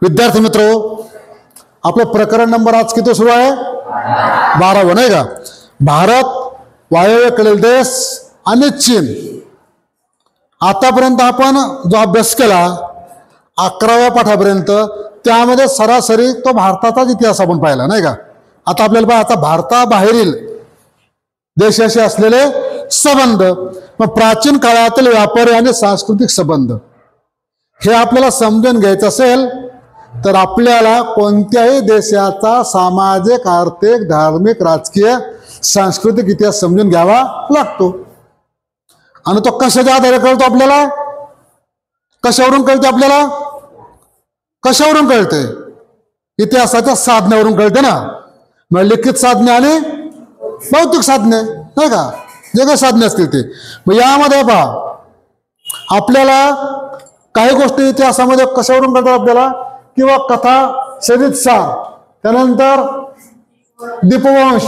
विद्यार्थी मित्र, आपलं प्रकरण नंबर आज किती सुरू आहे? 12 नाही का? भारत, वायव्येकडील देश आणि चीन. आतापर्यंत आपण जो अभ्यास केला 11व्या पाठापर्यंत, त्यामध्ये सरासरी तो भारताचाच इतिहास आपण पाहिला नाही का? आता आपल्याला आता भारताबाहेरील देशाशी असलेले संबंध, मग प्राचीन काळातील व्यापारी आणि सांस्कृतिक संबंध हे आपल्याला समजून घ्यायचं असेल तर आपल्याला कोणत्याही देशाचा सामाजिक, आर्थिक, धार्मिक, राजकीय, सांस्कृतिक इतिहास समजून घ्यावा लागतो. आणि तो कशाच्या आधारे कळतो आपल्याला? कशावरून कळते आपल्याला? कशावरून कळते? इतिहासाच्या साधण्यावरून कळते ना. मग लिखित साधने आणि भौतिक साधने नाही का, जे काही साधने असतील ते. मग यामध्ये पहा आपल्याला काही गोष्टी इतिहासामध्ये कशावरून कळतात आपल्याला, किंवा कथा, चरितसार, त्यानंतर दीपवंश,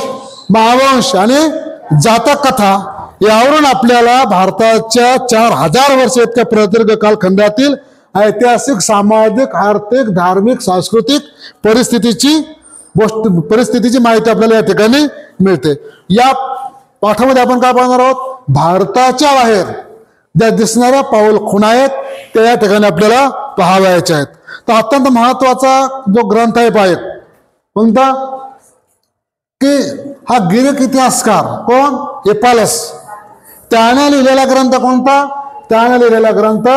महावंश आणि जातक कथा, यावरून आपल्याला भारताच्या 4000 वर्ष इतक्या प्रदीर्घ कालखंडातील ऐतिहासिक, सामाजिक, आर्थिक, धार्मिक, सांस्कृतिक परिस्थितीची माहिती आपल्याला या ठिकाणी मिळते. या पाठामध्ये आपण काय पाहणार आहोत? भारताच्या बाहेर ज्या दिसणाऱ्या पाऊल खुणा आहेत त्या या ठिकाणी आपल्याला पाहावयाच्या आहेत. तर अत्यंत महत्वाचा जो ग्रंथ आहे पाहिजे कोणता, की हा ग्रीक इतिहासकार कोण? हिप्पालस. त्याने लिहिलेला ग्रंथ कोणता? त्याने लिहिलेला ग्रंथ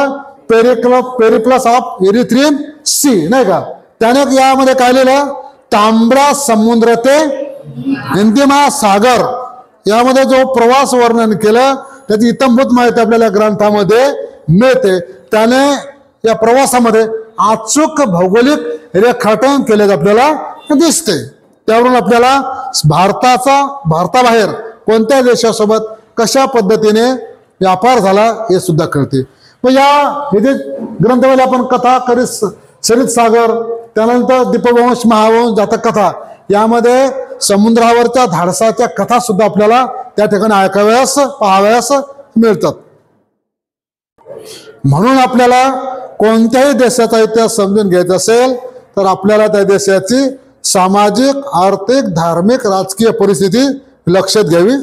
पेरिप्लस ऑफ एरिथ्रियन सी नाही का. त्याने यामध्ये काय लिहिलं? तांबडा समुद्र ते हिंदी महासागर, यामध्ये जो प्रवास वर्णन केलं त्याची इत्थंभूत माहिती आपल्याला ग्रंथामध्ये मिळते. त्याने या प्रवासामध्ये अचूक भौगोलिक रेखाटन केले आपल्याला दिसते. त्यावरून आपल्याला भारताबाहेर कोणत्या देशासोबत कशा पद्धतीने व्यापार झाला हे सुद्धा कळते. मग हे जे ग्रंथामध्ये आपण कथा, चरितसागर, त्यानंतर दीपवंश, महावंश, जातक कथा, यामध्ये समुद्रावरच्या धाडसाच्या कथा सुद्धा आपल्याला त्या ठिकाणी ऐकाव्यास, पाहाव्यास मिळतात. म्हणून आपल्याला कोणत्याही देशाचा इतिहास समजून घ्यायचा असेल तर आपल्याला त्या देशाची सामाजिक, आर्थिक, धार्मिक, राजकीय परिस्थिती लक्षात घ्यावी